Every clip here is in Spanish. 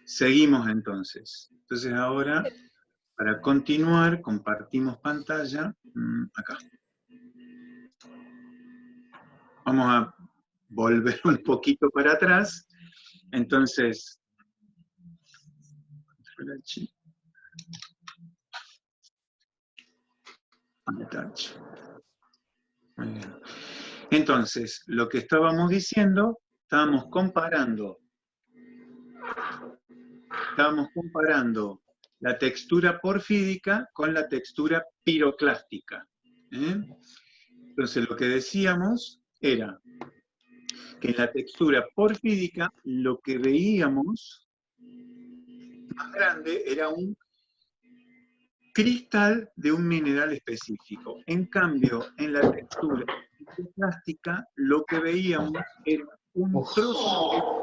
Seguimos entonces. Entonces ahora, para continuar, compartimos pantalla. Acá. Vamos a volver un poquito para atrás. Entonces, muy bien. Entonces, lo que estábamos diciendo, estábamos comparando la textura porfídica con la textura piroclástica. Entonces, lo que decíamos era que en la textura porfídica lo que veíamos más grande era un cristal de un mineral específico. En cambio, en la textura piroclástica lo que veíamos era un trozo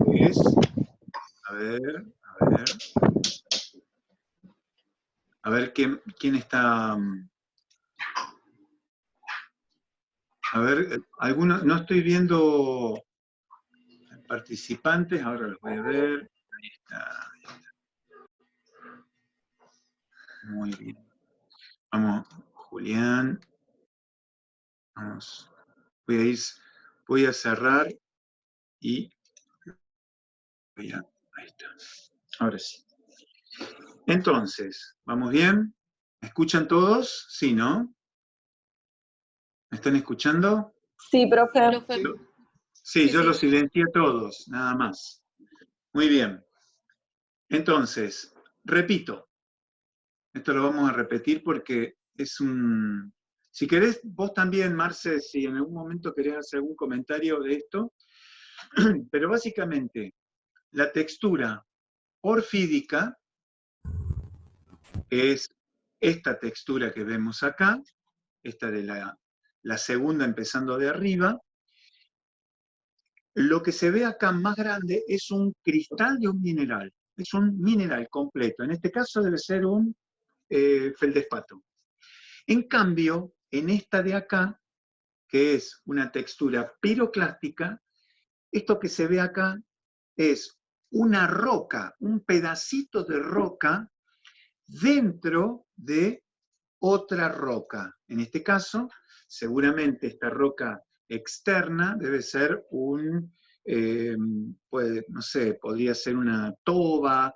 que es, a ver quién está. A ver, algunos, no estoy viendo participantes, ahora los voy a ver. Ahí está. Muy bien. Vamos, Julián. Vamos. Voy a cerrar y ahí está. Ahora sí. Entonces, ¿vamos bien? ¿Me escuchan todos? Sí, ¿no? ¿Me están escuchando? Sí, profe. Sí, yo los silencié a todos, nada más. Muy bien. Entonces, repito. Esto lo vamos a repetir porque es un... Si querés, vos también, Marce, si en algún momento querés hacer algún comentario de esto, pero básicamente, la textura porfídica es esta textura que vemos acá, esta de la segunda empezando de arriba. Lo que se ve acá más grande es un cristal de un mineral, es un mineral completo. En este caso debe ser un feldespato. En cambio, en esta de acá, que es una textura piroclástica, esto que se ve acá es una roca, un pedacito de roca dentro de otra roca. En este caso, seguramente esta roca externa debe ser no sé, podría ser una toba,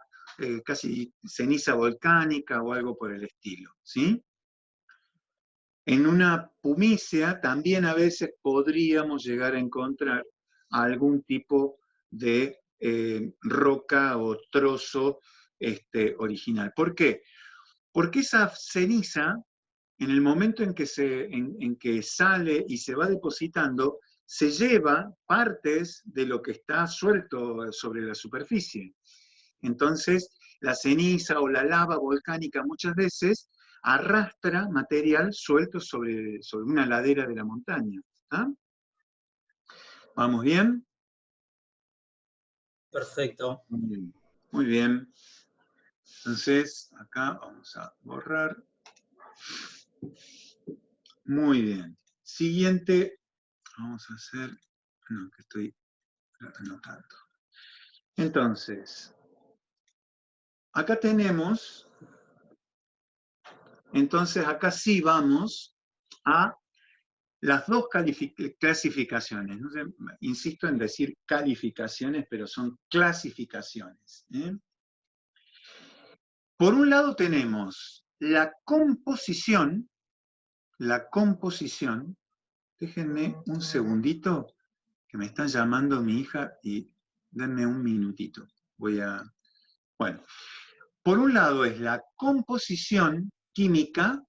casi ceniza volcánica o algo por el estilo, ¿sí? En una pumicia también a veces podríamos llegar a encontrar algún tipo de roca o trozo original. ¿Por qué? Porque esa ceniza, en el momento en que sale y se va depositando, se lleva partes de lo que está suelto sobre la superficie. Entonces, la ceniza o la lava volcánica muchas veces arrastra material suelto sobre una ladera de la montaña. ¿Está? ¿Vamos bien? Perfecto. Muy bien. Muy bien. Entonces, acá vamos a borrar. Muy bien. Siguiente, vamos a hacer, no, que estoy anotando. Entonces, acá tenemos, entonces acá sí vamos a las dos clasificaciones. No sé, insisto en decir calificaciones, pero son clasificaciones. Por un lado tenemos la composición, déjenme un segundito, que me está llamando mi hija y denme un minutito. Bueno, por un lado es la composición química,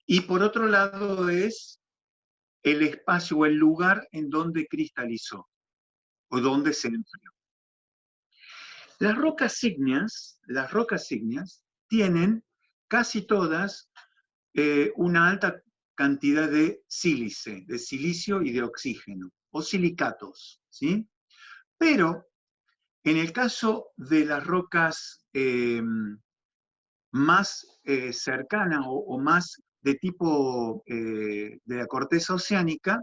y por otro lado es el espacio o el lugar en donde cristalizó o donde se enfrió. Las rocas ígneas tienen casi todas una alta cantidad de sílice, de silicio y de oxígeno, o silicatos, ¿sí? Pero en el caso de las rocas más cercanas o más de tipo de la corteza oceánica,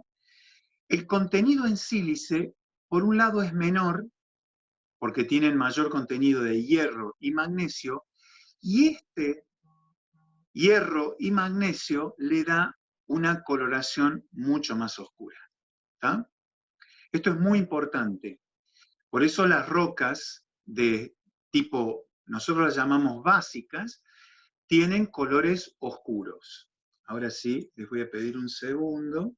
El contenido en sílice, por un lado, es menor, porque tienen mayor contenido de hierro y magnesio, y este hierro y magnesio le da una coloración mucho más oscura. ¿Tá? Esto es muy importante. Por eso las rocas de tipo, nosotros las llamamos básicas, tienen colores oscuros. Ahora sí, les voy a pedir un segundito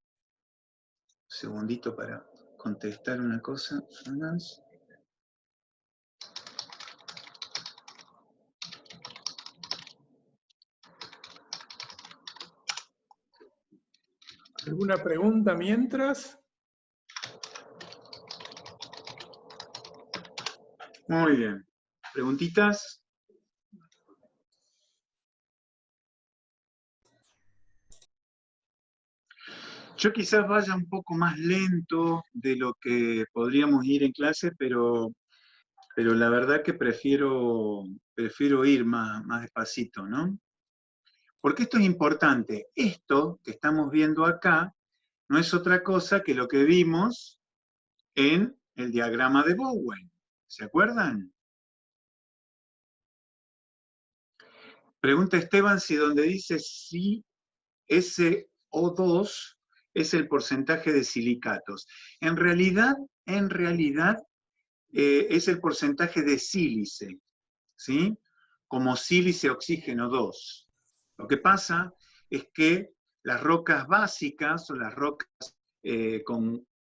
para contestar una cosa más. ¿Alguna pregunta mientras? Muy bien. ¿Preguntitas? Yo quizás vaya un poco más lento de lo que podríamos ir en clase, pero la verdad que prefiero ir más despacito, ¿no? Porque esto es importante. Esto que estamos viendo acá no es otra cosa que lo que vimos en el diagrama de Bowen. ¿Se acuerdan? Pregunta Esteban si donde dice si SO2 es el porcentaje de silicatos. En realidad es el porcentaje de sílice, ¿sí? Como sílice oxígeno 2. Lo que pasa es que las rocas básicas o las rocas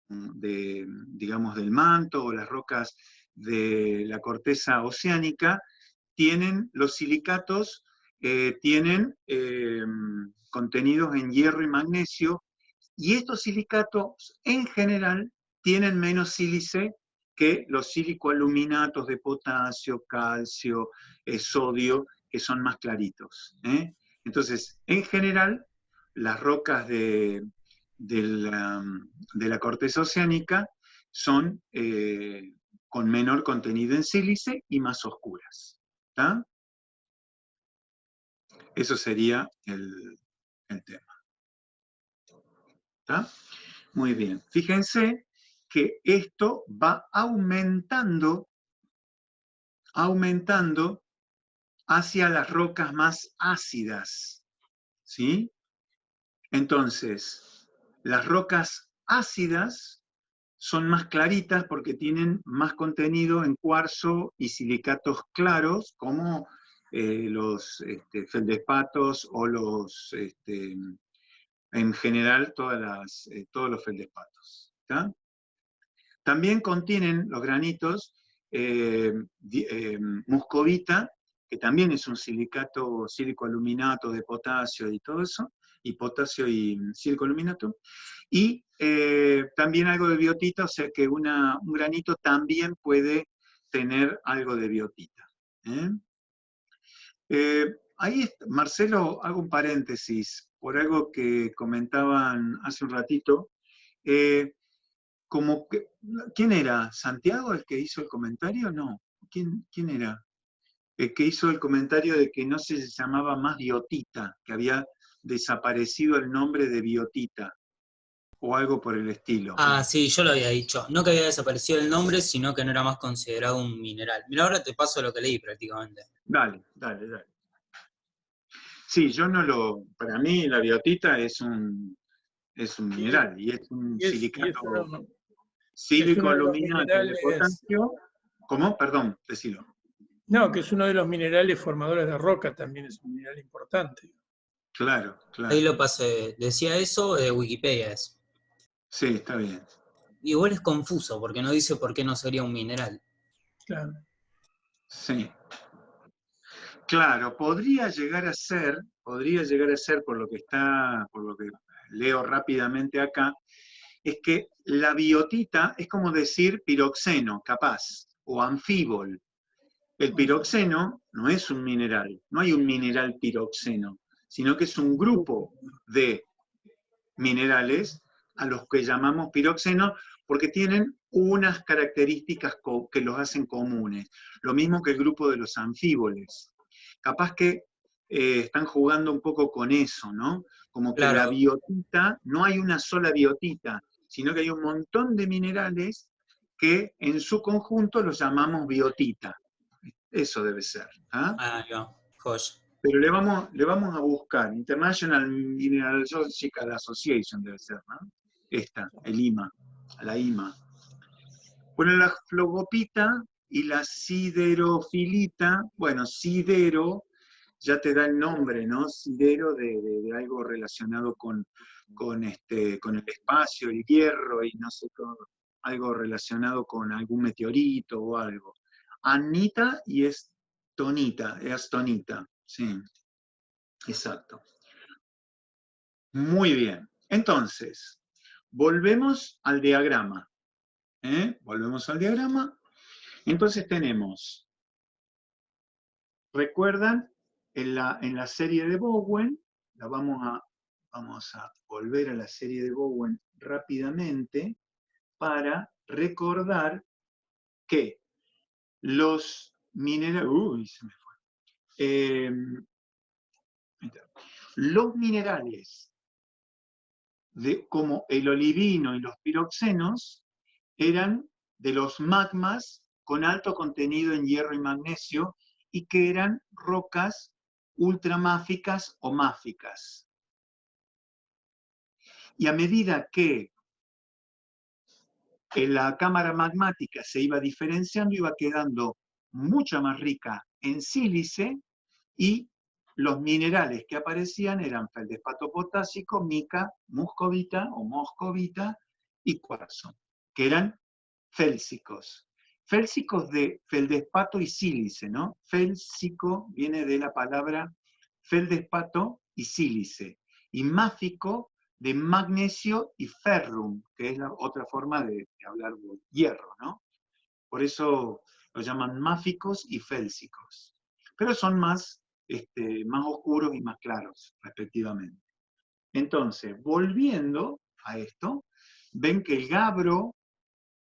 digamos, del manto o las rocas de la corteza oceánica tienen los silicatos, tienen contenidos en hierro y magnesio, y estos silicatos en general tienen menos sílice que los silicoaluminatos de potasio, calcio, sodio, que son más claritos. Entonces, en general, las rocas de la corteza oceánica son con menor contenido en sílice y más oscuras. ¿Tá? Eso sería el tema. ¿Tá? Muy bien. Fíjense que esto va aumentando hacia las rocas más ácidas. ¿Sí? Entonces, las rocas ácidas son más claritas porque tienen más contenido en cuarzo y silicatos claros, como los feldespatos o los, en general, todos los feldespatos. ¿Tá? También contienen los granitos muscovita, que también es un silicato, silicoaluminato de potasio y todo eso, y potasio y silicoaluminato, y también algo de biotita, o sea que un granito también puede tener algo de biotita. Ahí, Marcelo, hago un paréntesis por algo que comentaban hace un ratito. Como que, ¿quién era? ¿Santiago el que hizo el comentario? No. ¿Quién era? El que hizo el comentario de que no se llamaba más biotita, que había desaparecido el nombre de biotita, o algo por el estilo. Ah, sí, yo lo había dicho. No que había desaparecido el nombre, sino que no era más considerado un mineral. Mira, ahora te paso lo que leí prácticamente. Dale. Sí, yo no lo... Para mí la biotita es un mineral, y es un silicato sílico-aluminato de potasio. ¿Cómo? Perdón, decilo. No, que es uno de los minerales formadores de roca, también es un mineral importante. Claro. Ahí lo pasé. Decía eso de Wikipedia es. Sí, está bien. Igual es confuso, porque no dice por qué no sería un mineral. Claro. Sí. Claro, podría llegar a ser, por lo que leo rápidamente acá, es que la biotita es como decir piroxeno, capaz, o anfíbol. El piroxeno no es un mineral, no hay un mineral piroxeno, sino que es un grupo de minerales a los que llamamos piroxeno porque tienen unas características que los hacen comunes. Lo mismo que el grupo de los anfíboles. Capaz que están jugando un poco con eso, ¿no? Como que Claro. la biotita, no hay una sola biotita, sino que hay un montón de minerales que en su conjunto los llamamos biotita. Eso debe ser. ¿Ah? Ah, no, joya. Pero le vamos a buscar, International Mineralogical Association debe ser, ¿no? Esta, el IMA, la IMA. Bueno, la flogopita y la siderofilita, bueno, sidero ya te da el nombre, ¿no? Sidero de algo relacionado con el espacio, el hierro y no sé, algo relacionado con algún meteorito o algo. Anita y estonita, sí, exacto. Muy bien. Entonces, volvemos al diagrama. Volvemos al diagrama. Entonces tenemos, ¿recuerdan? En la serie de Bowen, vamos a volver a la serie de Bowen rápidamente para recordar que los minerales, se me fue. Los minerales como el olivino y los piroxenos eran de los magmas con alto contenido en hierro y magnesio y que eran rocas ultramáficas o máficas. Y a medida que la cámara magmática se iba diferenciando, iba quedando mucho más rica en sílice y los minerales que aparecían eran feldespato potásico, mica, muscovita o moscovita y cuarzo, que eran félsicos. Félsicos de feldespato y sílice, ¿no? Félsico viene de la palabra feldespato y sílice. Y máfico de magnesio y ferrum, que es la otra forma de hablar de hierro, ¿no? Por eso lo llaman máficos y félsicos. Pero son más oscuros y más claros, respectivamente. Entonces, volviendo a esto, ven que el gabbro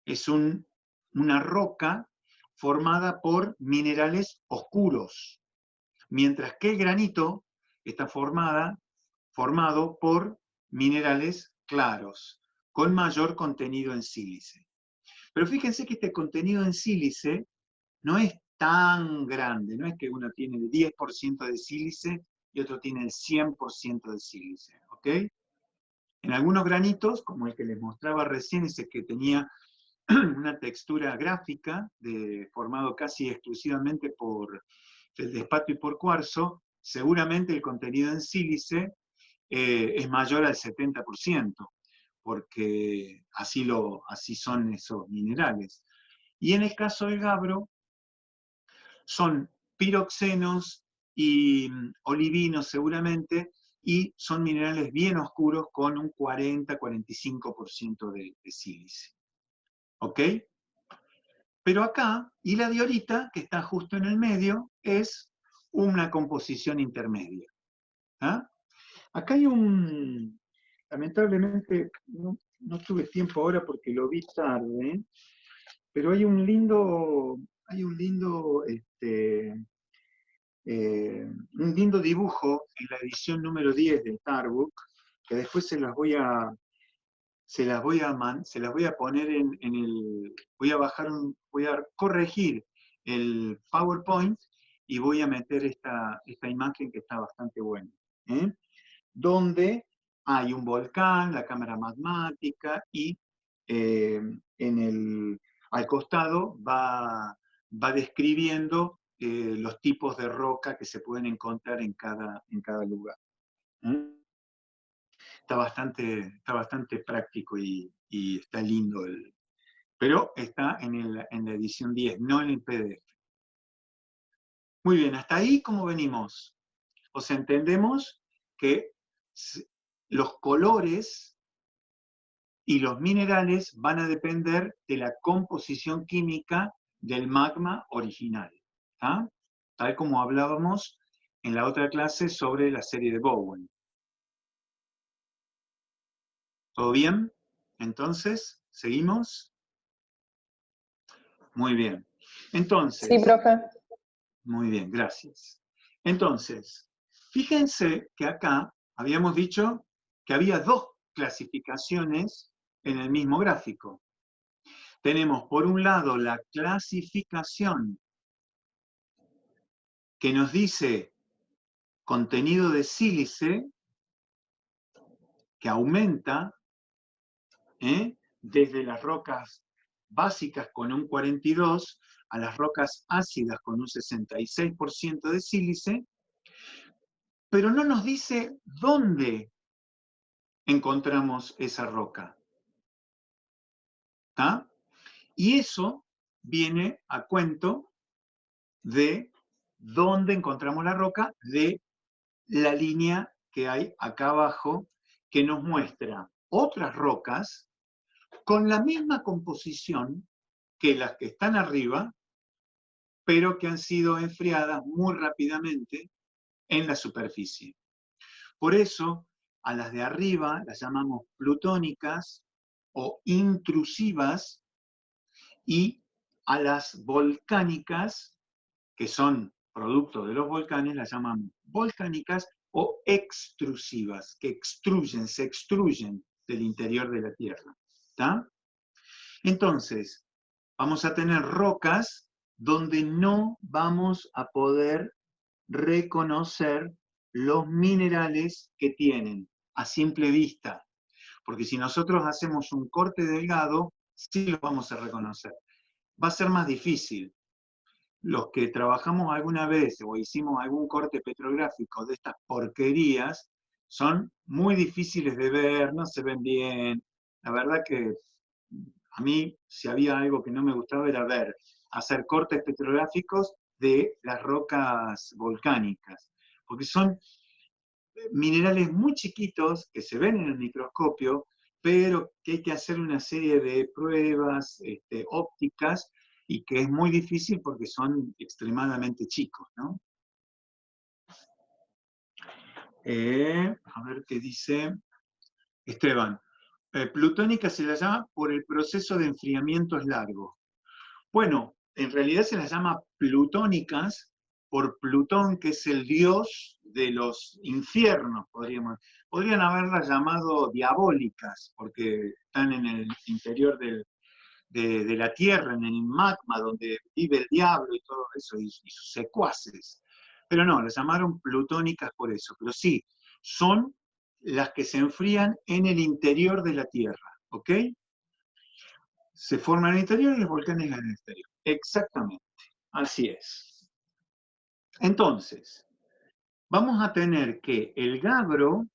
es una roca formada por minerales oscuros, mientras que el granito está formado por minerales claros, con mayor contenido en sílice. Pero fíjense que este contenido en sílice no es tan grande, no es que uno tiene el 10% de sílice y otro tiene el 100% de sílice, ¿ok? En algunos granitos, como el que les mostraba recién, ese que tenía una textura gráfica, formado casi exclusivamente por feldespato y por cuarzo, seguramente el contenido en sílice es mayor al 70%, porque así son esos minerales. Y en el caso del gabbro, son piroxenos y olivinos seguramente, y son minerales bien oscuros con un 40-45% de sílice. ¿Ok? Pero acá, y la diorita, que está justo en el medio, es una composición intermedia. ¿Ah? Acá hay lamentablemente, no tuve tiempo ahora porque lo vi tarde, pero hay un lindo dibujo en la edición número 10 del Tarbook, que después se las voy a poner voy a corregir el PowerPoint y voy a meter esta imagen que está bastante buena, donde hay un volcán, la cámara magmática y al costado va describiendo los tipos de roca que se pueden encontrar en cada lugar. Está bastante práctico y está lindo, pero está en la edición 10, no en el PDF. Muy bien, hasta ahí, ¿cómo venimos? O sea, entendemos que los colores y los minerales van a depender de la composición química del magma original, ¿tá? Tal como hablábamos en la otra clase sobre la serie de Bowen. ¿Todo bien? Entonces, ¿seguimos? Muy bien. Entonces. Sí, profe. Muy bien, gracias. Entonces, fíjense que acá habíamos dicho que había dos clasificaciones en el mismo gráfico. Tenemos por un lado la clasificación que nos dice contenido de sílice que aumenta desde las rocas básicas con un 42 a las rocas ácidas con un 66% de sílice, pero no nos dice dónde encontramos esa roca. ¿Tá? Y eso viene a cuento de dónde encontramos la roca, de la línea que hay acá abajo, que nos muestra otras rocas con la misma composición que las que están arriba, pero que han sido enfriadas muy rápidamente en la superficie. Por eso, a las de arriba las llamamos plutónicas o intrusivas, y a las volcánicas, que son producto de los volcanes, las llamamos volcánicas o extrusivas, que extruyen, se extruyen del interior de la Tierra. ¿Tá? Entonces, vamos a tener rocas donde no vamos a poder reconocer los minerales que tienen a simple vista. Porque si nosotros hacemos un corte delgado, sí los vamos a reconocer. Va a ser más difícil. Los que trabajamos alguna vez o hicimos algún corte petrográfico de estas porquerías, son muy difíciles de ver, no se ven bien. La verdad que a mí, si había algo que no me gustaba, era hacer cortes petrográficos de las rocas volcánicas, porque son minerales muy chiquitos que se ven en el microscopio, pero que hay que hacer una serie de pruebas ópticas, y que es muy difícil porque son extremadamente chicos, ¿no? A ver qué dice Esteban. Plutónica se la llama por el proceso de enfriamiento es largo. Bueno, en realidad se las llama plutónicas por Plutón, que es el dios de los infiernos, podrían haberlas llamado diabólicas, porque están en el interior de la Tierra, en el magma, donde vive el diablo y todo eso, y sus secuaces. Pero no, las llamaron plutónicas por eso. Pero sí, son las que se enfrían en el interior de la Tierra, ¿ok? Se forman en el interior y los volcanes en el exterior. Exactamente, así es. Entonces, vamos a tener que el gabbro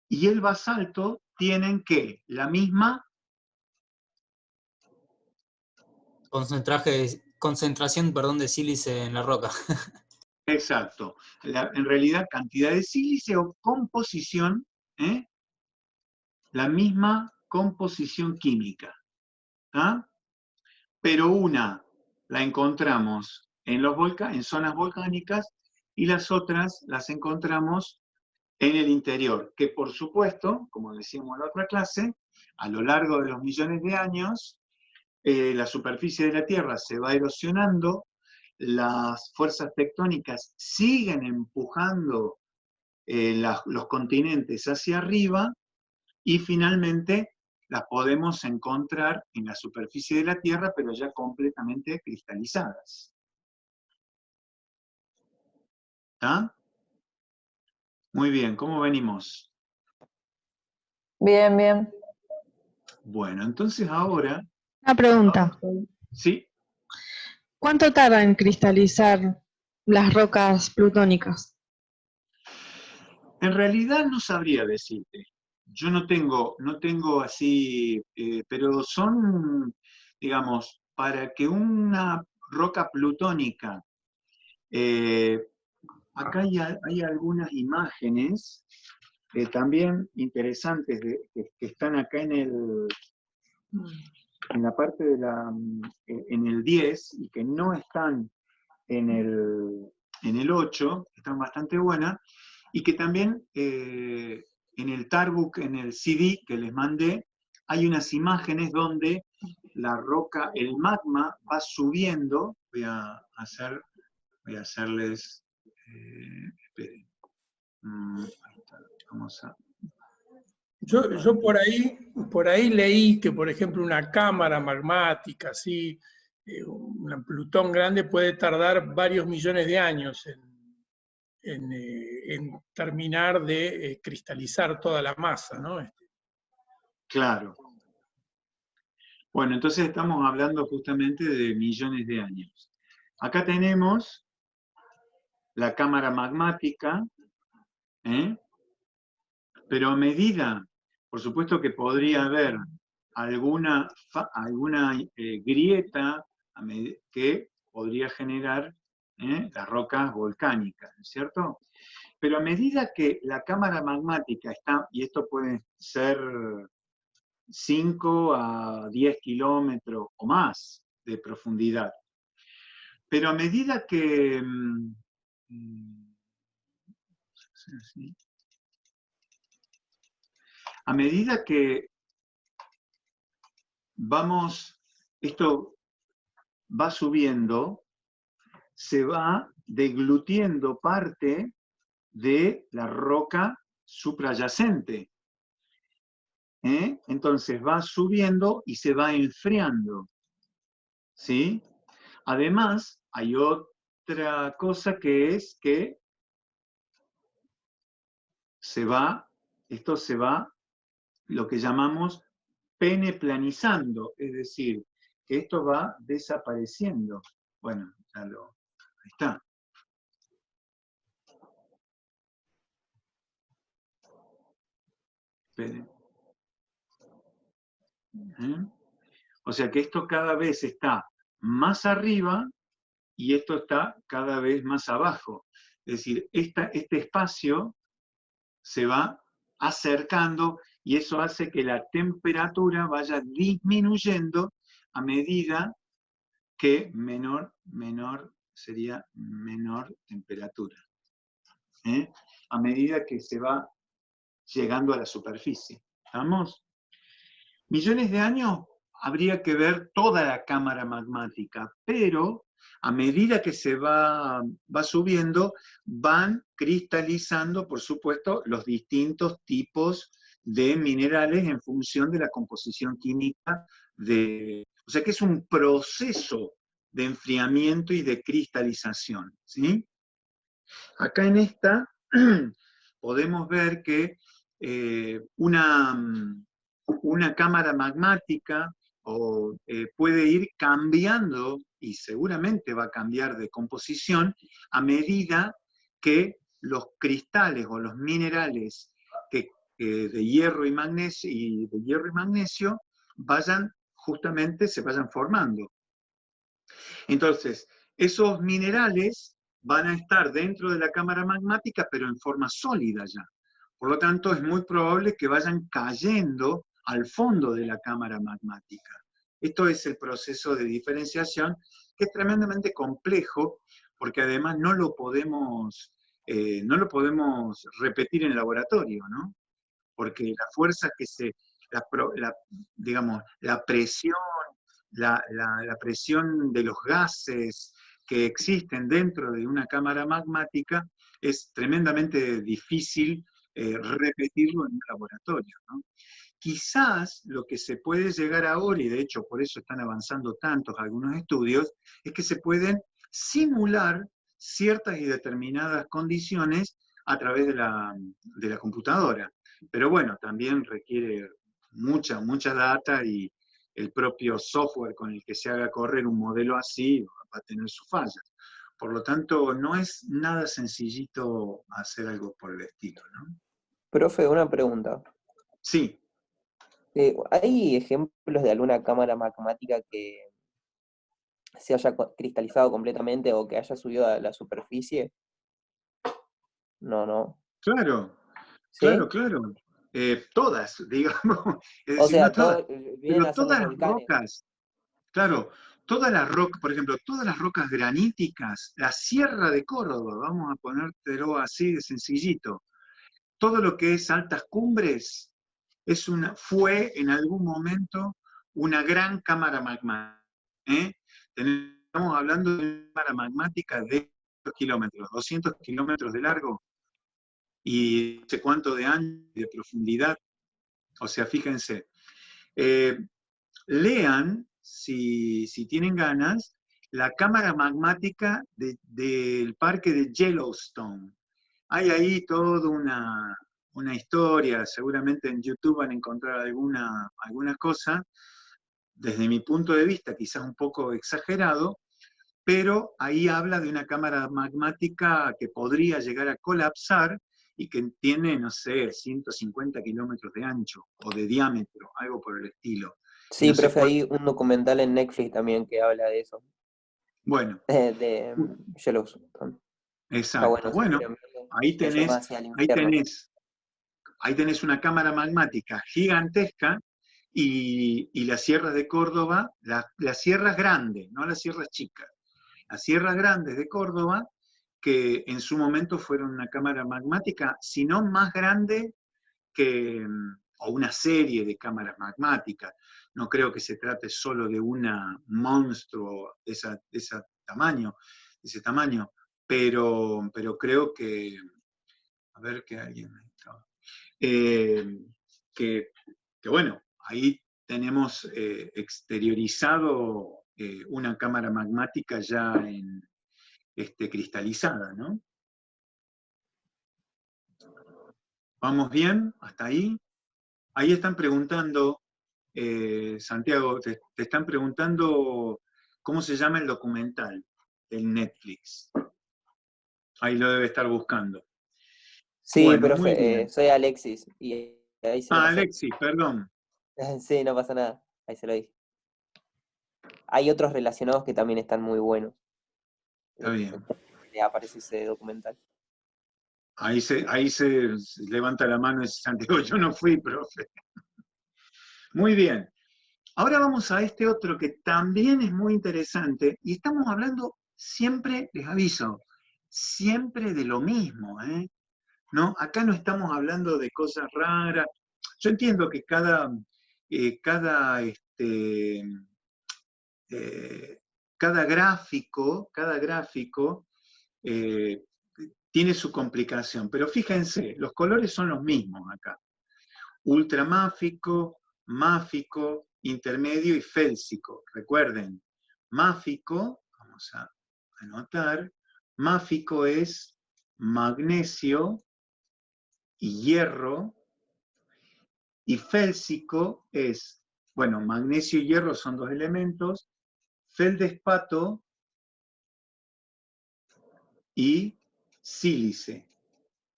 y el basalto tienen que la misma concentración, de sílice en la roca. exacto. En realidad, cantidad de sílice o composición, la misma composición química. ¿Ah? Pero una la encontramos en zonas volcánicas, y las otras las encontramos en el interior, que por supuesto, como decíamos en la otra clase, a lo largo de los millones de años, la superficie de la Tierra se va erosionando, las fuerzas tectónicas siguen empujando los continentes hacia arriba, y finalmente las podemos encontrar en la superficie de la Tierra, pero ya completamente cristalizadas. ¿Está? Muy bien, ¿cómo venimos? Bien, bien. Bueno, entonces ahora... Una pregunta. ¿Sí? ¿Cuánto tarda en cristalizar las rocas plutónicas? En realidad no sabría decirte. Yo no tengo así, pero son, digamos, para que una roca plutónica, acá hay algunas imágenes también interesantes que están acá en la parte en el 10, y que no están en el 8, están bastante buenas, y que también en el Tarbook, en el CD que les mandé, hay unas imágenes donde la roca, el magma va subiendo. Voy a hacerles, esperen, ahí está, vamos a Yo por ahí leí que, por ejemplo, una cámara magmática, así, un Plutón grande puede tardar varios millones de años en terminar de cristalizar toda la masa, ¿no? Claro. Bueno, entonces estamos hablando justamente de millones de años. Acá tenemos la cámara magmática, ¿eh? Pero a medida, por supuesto que podría haber alguna grieta que podría generar las rocas volcánicas, ¿no es cierto? Pero a medida que la cámara magmática está, y esto puede ser 5 a 10 kilómetros o más de profundidad, pero a medida que esto va subiendo, se va deglutiendo parte de la roca suprayacente. Entonces va subiendo y se va enfriando. ¿Sí? Además, hay otra cosa que es que esto se va, lo que llamamos peneplanizando, es decir, que esto va desapareciendo. Bueno, ahí está. Esperen. O sea que esto cada vez está más arriba y esto está cada vez más abajo. Es decir, este espacio se va acercando y eso hace que la temperatura vaya disminuyendo a medida que sería menor temperatura. A medida que se va llegando a la superficie. ¿Estamos? Millones de años habría que ver toda la cámara magmática, pero a medida que se va subiendo, van cristalizando, por supuesto, los distintos tipos de minerales en función de la composición química o sea que es un proceso de enfriamiento y de cristalización, ¿sí? Acá en esta podemos ver que una cámara magmática puede ir cambiando, y seguramente va a cambiar de composición, a medida que los cristales o los minerales de hierro y magnesio se vayan formando. Entonces, esos minerales van a estar dentro de la cámara magmática, pero en forma sólida ya. Por lo tanto, es muy probable que vayan cayendo al fondo de la cámara magmática. Esto es el proceso de diferenciación, que es tremendamente complejo, porque además no lo podemos repetir en el laboratorio, ¿no? Porque la fuerza digamos, la presión de los gases que existen dentro de una cámara magmática es tremendamente difícil repetirlo en un laboratorio, ¿no? Quizás lo que se puede llegar ahora, y de hecho por eso están avanzando tantos algunos estudios, es que se pueden simular ciertas y determinadas condiciones a través de la computadora. Pero bueno, también requiere mucha data y el propio software con el que se haga correr un modelo así va a tener sus fallas. Por lo tanto, no es nada sencillito hacer algo por el estilo, ¿no? Profe, una pregunta. Sí. ¿Hay ejemplos de alguna cámara magmática que se haya cristalizado completamente o que haya subido a la superficie? No. Claro, ¿Sí? claro. Todas, digamos. Es O decir, sea, no todas, vienen pero a ser todas los las volcanes. rocas, claro, todas las rocas, por ejemplo, todas las rocas graníticas, la Sierra de Córdoba, vamos a ponértelo así de sencillito, todo lo que es altas cumbres fue en algún momento una gran cámara magmática. Estamos hablando de una cámara magmática de 200 kilómetros de largo, y no sé cuánto de ancho y de profundidad. O sea, fíjense. Lean, si tienen ganas, la cámara magmática del parque de Yellowstone. Hay ahí toda una historia, seguramente en YouTube van a encontrar alguna cosa, desde mi punto de vista quizás un poco exagerado, pero ahí habla de una cámara magmática que podría llegar a colapsar y que tiene, no sé, 150 kilómetros de ancho o de diámetro, algo por el estilo. Sí, No sé profe, hay un documental en Netflix también que habla de eso, Bueno, de Yellowstone. Está exacto. bueno, si Bueno, quieren verlo. ahí Se llama tenés, Hacia el ahí infierno. tenés, ahí tenés una cámara magmática gigantesca y las sierras de Córdoba, las sierras grandes, no las sierras chicas, las sierras grandes de Córdoba, que en su momento fueron una cámara magmática, si no más grande que, o una serie de cámaras magmáticas. No creo que se trate solo de una monstruo de ese tamaño, pero creo que, a ver que alguien me estaba, que bueno, ahí tenemos exteriorizado una cámara magmática ya cristalizada, ¿no? ¿Vamos bien? ¿Hasta ahí? Ahí están preguntando, Santiago, te están preguntando cómo se llama el documental del Netflix. Ahí lo debe estar buscando. Sí, Bueno, muy profe, bien. soy Alexis y ahí se lo pasé. Alexis, perdón. Sí, no pasa nada, ahí se lo dije. Hay otros relacionados que también están muy buenos. Está bien. Aparece ese documental. Ahí se levanta la mano y dice, Santiago, yo no fui, profe. Muy bien. Ahora vamos a este otro que también es muy interesante, y estamos hablando siempre, les aviso, siempre de lo mismo, ¿eh? ¿No? Acá no estamos hablando de cosas raras. Yo entiendo que cada gráfico tiene su complicación, pero fíjense, los colores son los mismos acá. Ultramáfico, máfico, intermedio y félsico. Recuerden, máfico, vamos a anotar, máfico es magnesio y hierro, y félsico es, bueno, magnesio y hierro son dos elementos, feldespato y sílice,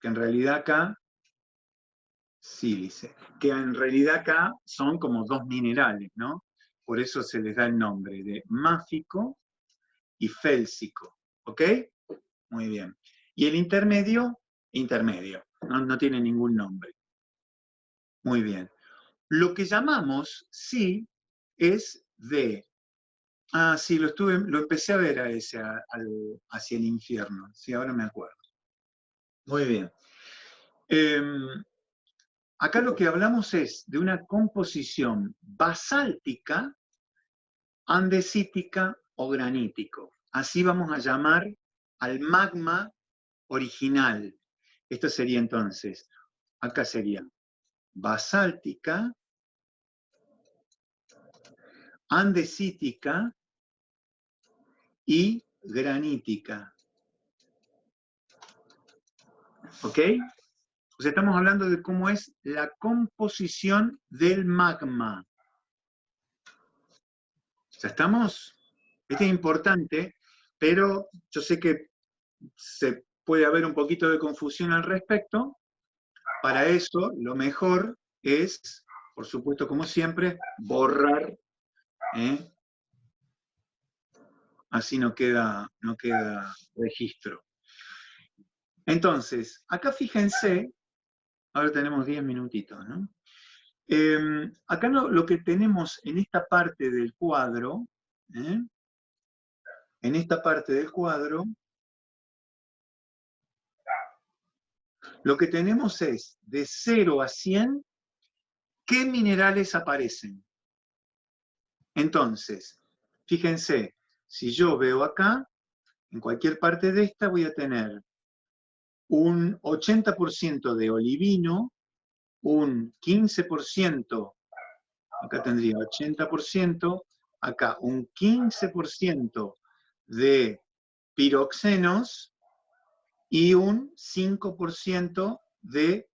que en realidad acá, sílice, que en realidad acá son como dos minerales, ¿no? Por eso se les da el nombre de máfico y félsico, ¿ok? Muy bien. Y el intermedio, intermedio, no tiene ningún nombre. Muy bien. Lo que llamamos sí es de... Ah, sí, lo empecé a ver a ese, hacia el infierno. Sí, ahora me acuerdo. Muy bien. Acá lo que hablamos es de una composición basáltica, andesítica o granítico. Así vamos a llamar al magma original. Esto sería entonces, acá sería basáltica, andesítica y granítica. ¿Ok? O sea, estamos hablando de cómo es la composición del magma. O sea, estamos... Esto es importante, pero yo sé que se puede haber un poquito de confusión al respecto. Para eso, lo mejor es, por supuesto, como siempre, borrar, ¿eh? Así no queda registro. Entonces, acá fíjense, ahora tenemos 10 minutitos, ¿no? Acá lo que tenemos en esta parte del cuadro, en esta parte del cuadro, lo que tenemos es de 0 a 100, ¿qué minerales aparecen? Entonces, fíjense, si yo veo acá, en cualquier parte de esta voy a tener un 80% de olivino, un 15%, acá tendría 80%, acá un 15% de piroxenos y un 5% de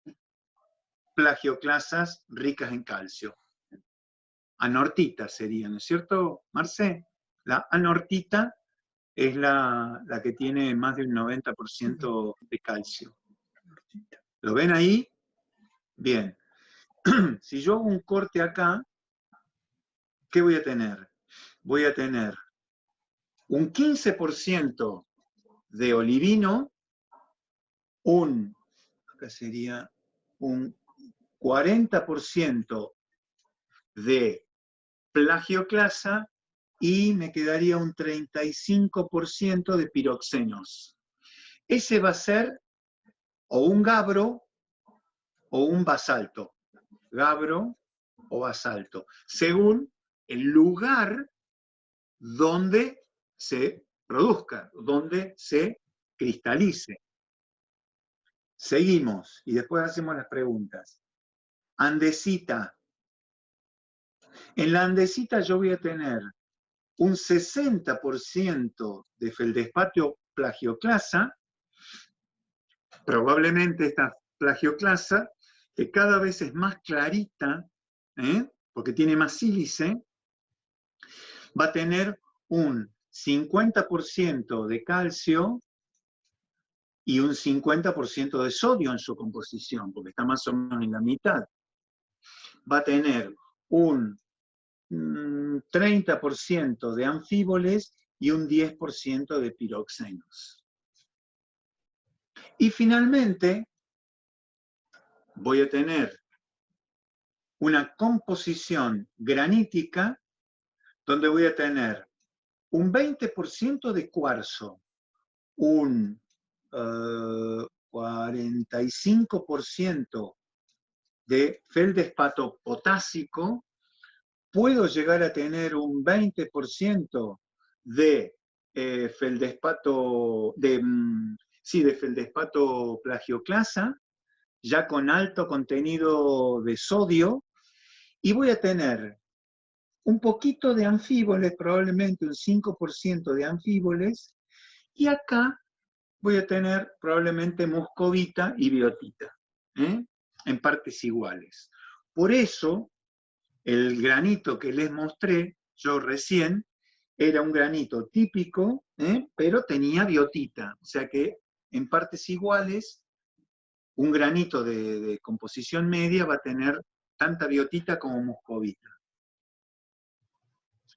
plagioclasas ricas en calcio. Anortita sería, ¿no es cierto, Marce? La anortita es la que tiene más de un 90% de calcio. ¿Lo ven ahí? Bien. Si yo hago un corte acá, ¿qué voy a tener? Voy a tener un 15% de olivino, acá sería un 40% de plagioclasa y me quedaría un 35% de piroxenos. Ese va a ser o un gabbro o un basalto. Gabbro o basalto, según el lugar donde se produzca, donde se cristalice. Seguimos y después hacemos las preguntas. Andesita. En la andesita yo voy a tener un 60% de feldespato plagioclasa, probablemente esta plagioclasa, que cada vez es más clarita, porque tiene más sílice, va a tener un 50% de calcio y un 50% de sodio en su composición, porque está más o menos en la mitad. Va a tener un 30% de anfíboles y un 10% de piroxenos. Y finalmente, voy a tener una composición granítica donde voy a tener un 20% de cuarzo, un 45% de feldespato potásico, puedo llegar a tener un 20% de feldespato, de feldespato plagioclasa, ya con alto contenido de sodio, y voy a tener un poquito de anfíboles, probablemente un 5% de anfíboles, y acá voy a tener probablemente muscovita y biotita, en partes iguales. Por eso, el granito que les mostré yo recién era un granito típico, pero tenía biotita, o sea que en partes iguales, un granito de composición media va a tener tanta biotita como muscovita.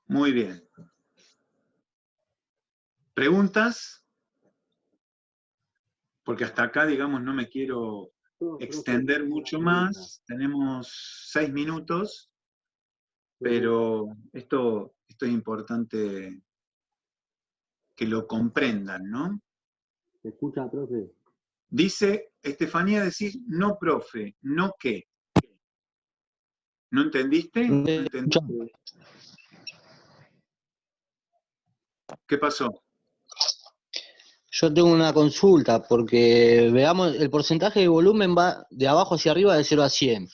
Muy bien. ¿Preguntas? Porque hasta acá, digamos, no me quiero extender mucho más. Tenemos 6 minutos, pero esto es importante que lo comprendan, ¿no? ¿Se escucha, profe? Dice Estefanía decir, no, profe, no qué. ¿No entendiste? ¿No entendiste? ¿Qué pasó? Yo tengo una consulta, porque veamos, el porcentaje de volumen va de abajo hacia arriba de 0 a 100.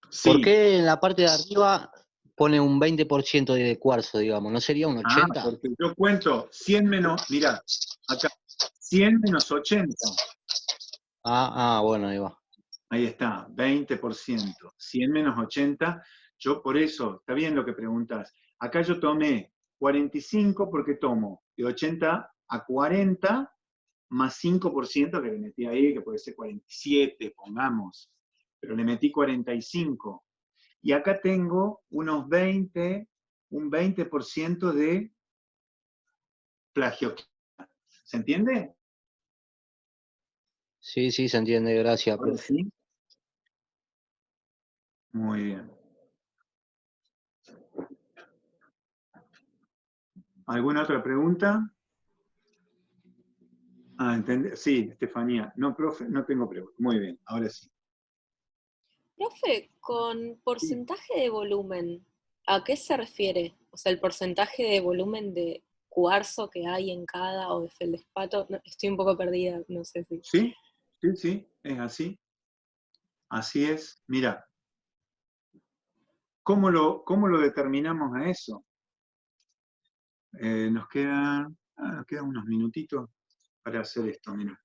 Sí. ¿Por qué en la parte de arriba pone un 20% de cuarzo, digamos? ¿No sería un 80? Porque yo cuento 100 menos, mirá, acá, 100 menos 80. Bueno, ahí va. Ahí está, 20%. 100 menos 80, yo por eso, está bien lo que preguntas. Acá yo tomé 45 porque tomo de 80 a 40 más 5% que le metí ahí, que puede ser 47, pongamos. Pero le metí 45. Y acá tengo un 20% de plagio. ¿Se entiende? Sí, se entiende, gracias, Ahora profe. sí. Muy bien. ¿Alguna otra pregunta? Entendí. Sí, Estefanía. No, profe, no tengo pregunta. Muy bien, ahora sí. Profe, con porcentaje de volumen, ¿a qué se refiere? O sea, el porcentaje de volumen de cuarzo que hay en cada o de feldespato. No, estoy un poco perdida, no sé si. Sí, es así. Así es. Mira, ¿cómo lo determinamos a eso? Nos quedan unos minutitos para hacer esto. Mira,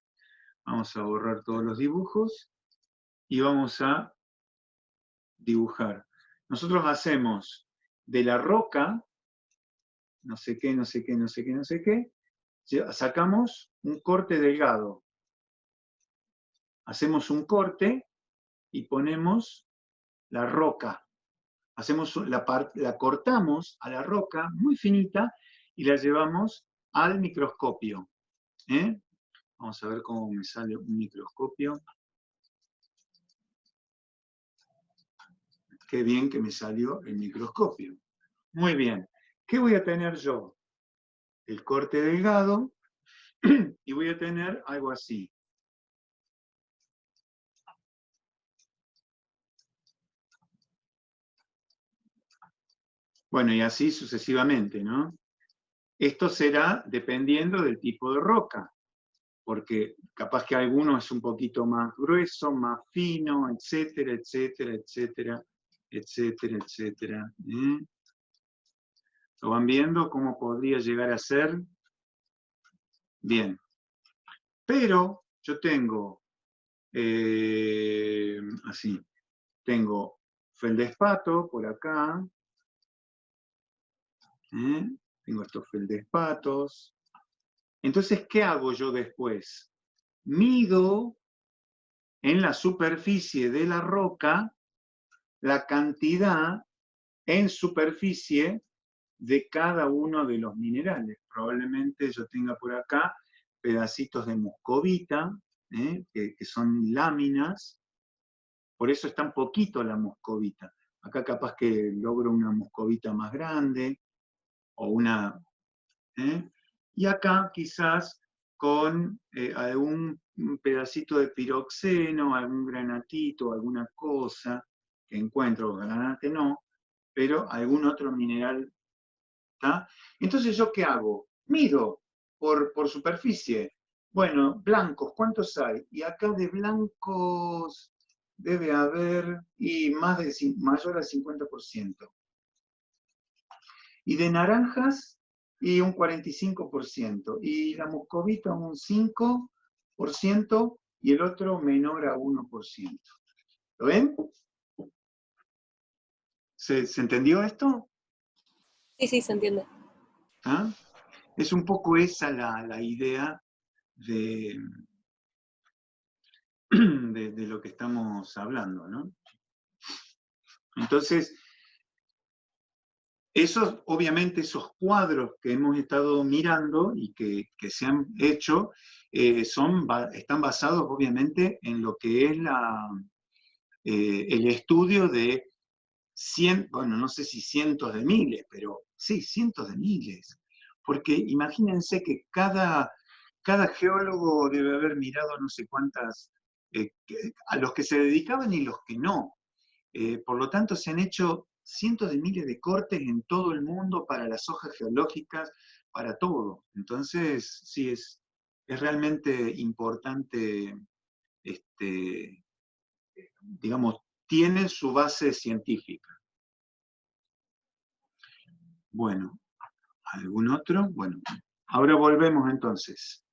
vamos a borrar todos los dibujos y vamos a dibujar. Nosotros hacemos de la roca, no sé qué, no sé qué, no sé qué, no sé qué, sacamos un corte delgado. Hacemos un corte y ponemos la roca. La cortamos a la roca muy finita y la llevamos al microscopio. ¿Eh? Vamos a ver cómo me sale un microscopio. Qué bien que me salió el microscopio. Muy bien. ¿Qué voy a tener yo? El corte delgado y voy a tener algo así. Bueno, y así sucesivamente, ¿no? Esto será dependiendo del tipo de roca, porque capaz que alguno es un poquito más grueso, más fino, etcétera, etcétera, etcétera, etcétera, etcétera. ¿Lo van viendo cómo podría llegar a ser? Bien. Pero yo tengo, así, tengo feldespato por acá, tengo estos feldespatos. Entonces, ¿qué hago yo después? Mido en la superficie de la roca la cantidad en superficie de cada uno de los minerales. Probablemente yo tenga por acá pedacitos de moscovita, que son láminas, por eso es tan poquito la moscovita. Acá capaz que logro una moscovita más grande, o una... Y acá quizás con algún pedacito de piroxeno, algún granatito, alguna cosa que encuentro, granate no, pero algún otro mineral. ¿Tá? Entonces, ¿yo qué hago? Mido por superficie. Bueno, blancos, ¿cuántos hay? Y acá de blancos debe haber y mayor al 50%. Y de naranjas, y un 45%. Y la moscovita un 5%, y el otro menor a 1%. ¿Lo ven? ¿Se entendió esto? Sí, sí, se entiende. ¿Ah? Es un poco esa la idea de lo que estamos hablando, ¿no? Entonces, obviamente esos cuadros que hemos estado mirando y que se han hecho, están basados obviamente en lo que es el estudio de bueno, no sé si cientos de miles, pero sí, cientos de miles. Porque imagínense que cada geólogo debe haber mirado no sé cuántas, a los que se dedicaban y los que no. Por lo tanto, se han hecho cientos de miles de cortes en todo el mundo para las hojas geológicas, para todo. Entonces, sí, es realmente importante, digamos, tiene su base científica. Bueno, ¿algún otro? Bueno, ahora volvemos entonces.